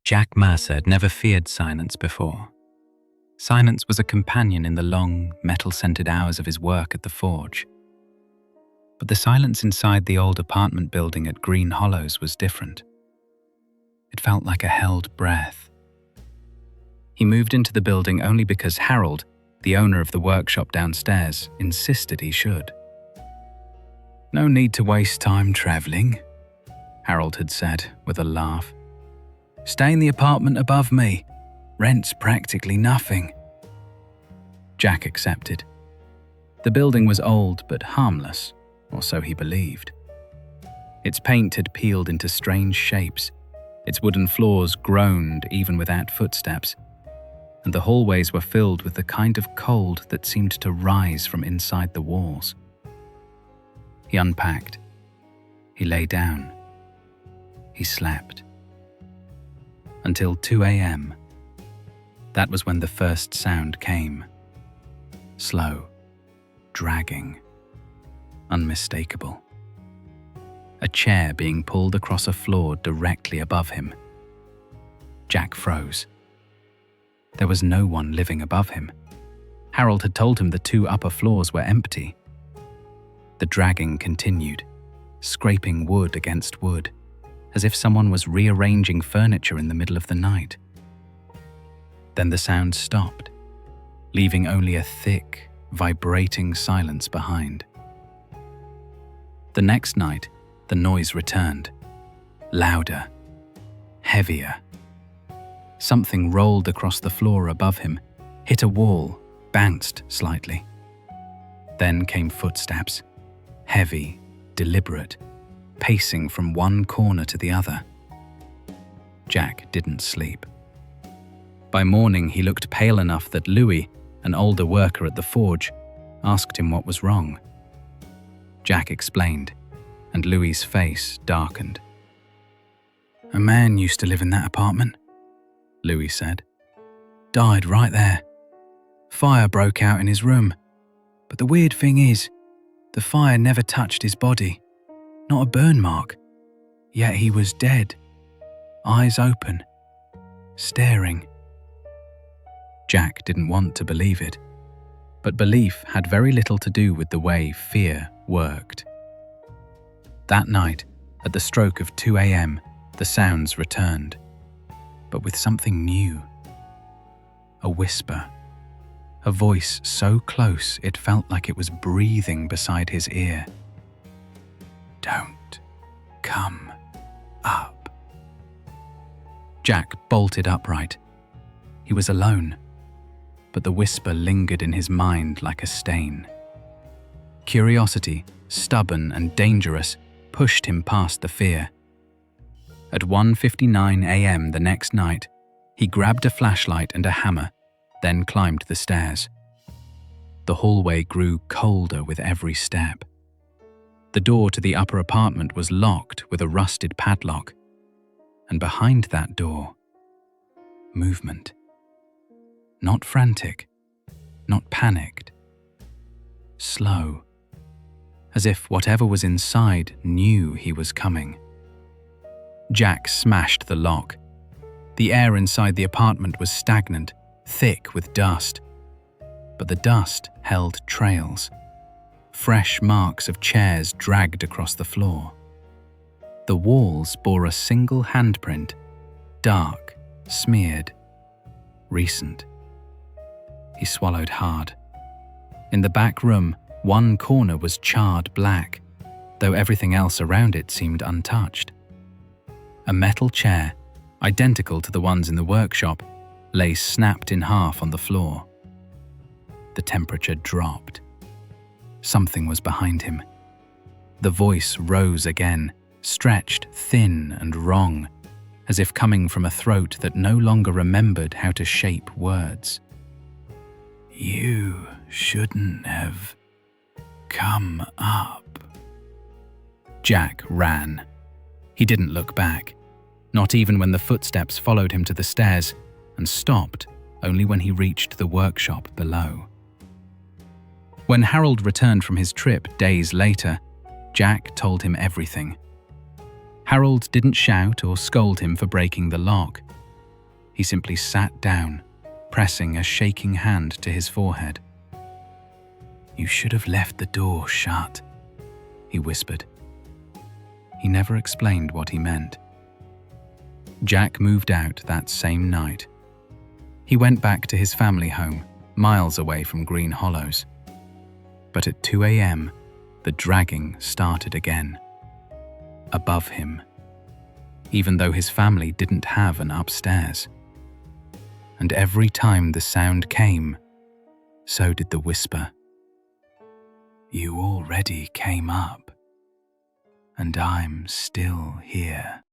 Jack Mercer had never feared silence before. Silence was a companion in the long, metal-scented hours of his work at the forge. But the silence inside the old apartment building at Green Hollows was different. It felt like a held breath. He moved into the building only because Harold, the owner of the workshop downstairs, insisted he should. "No need to waste time traveling," Harold had said with a laugh. "Stay in the apartment above me. Rent's practically nothing." Jack accepted. The building was old but harmless, or so he believed. Its paint had peeled into strange shapes, its wooden floors groaned even without footsteps, and the hallways were filled with the kind of cold that seemed to rise from inside the walls. He unpacked. He lay down. He slept. Until 2 a.m. That was when the first sound came. Slow, dragging, unmistakable. A chair being pulled across a floor directly above him. Jack froze. There was no one living above him. Harold had told him the 2 upper floors were empty. The dragging continued, scraping wood against wood, as if someone was rearranging furniture in the middle of the night. Then the sound stopped, leaving only a thick, vibrating silence behind. The next night, the noise returned, louder, heavier. Something rolled across the floor above him, hit a wall, bounced slightly. Then came footsteps, heavy, deliberate, pacing from one corner to the other. Jack didn't sleep. By morning, he looked pale enough that Louis, an older worker at the forge, asked him what was wrong. Jack explained, and Louis's face darkened. "A man used to live in that apartment," Louis said. "Died right there. Fire broke out in his room. But the weird thing is, the fire never touched his body. Not a burn mark. Yet he was dead. Eyes open. Staring." Jack didn't want to believe it, but belief had very little to do with the way fear worked. That night, at the stroke of 2 a.m., the sounds returned, but with something new. A whisper. A voice so close it felt like it was breathing beside his ear. "Don't come up." Jack bolted upright. He was alone, but the whisper lingered in his mind like a stain. Curiosity, stubborn and dangerous, pushed him past the fear. At 1:59 a.m. the next night, he grabbed a flashlight and a hammer, then climbed the stairs. The hallway grew colder with every step. The door to the upper apartment was locked with a rusted padlock, and behind that door, movement. Not frantic, not panicked. Slow, as if whatever was inside knew he was coming. Jack smashed the lock. The air inside the apartment was stagnant, thick with dust. But the dust held trails. Fresh marks of chairs dragged across the floor. The walls bore a single handprint, dark, smeared, recent. He swallowed hard. In the back room, one corner was charred black, though everything else around it seemed untouched. A metal chair, identical to the ones in the workshop, lay snapped in half on the floor. The temperature dropped. Something was behind him. The voice rose again, stretched, thin and wrong, as if coming from a throat that no longer remembered how to shape words. "You shouldn't have come up." Jack ran. He didn't look back, not even when the footsteps followed him to the stairs, and stopped only when he reached the workshop below. When Harold returned from his trip days later, Jack told him everything. Harold didn't shout or scold him for breaking the lock. He simply sat down, pressing a shaking hand to his forehead. "You should have left the door shut," he whispered. He never explained what he meant. Jack moved out that same night. He went back to his family home, miles away from Green Hollows. But at 2 a.m., the dragging started again. Above him, even though his family didn't have an upstairs. And every time the sound came, so did the whisper. "You already came up, and I'm still here."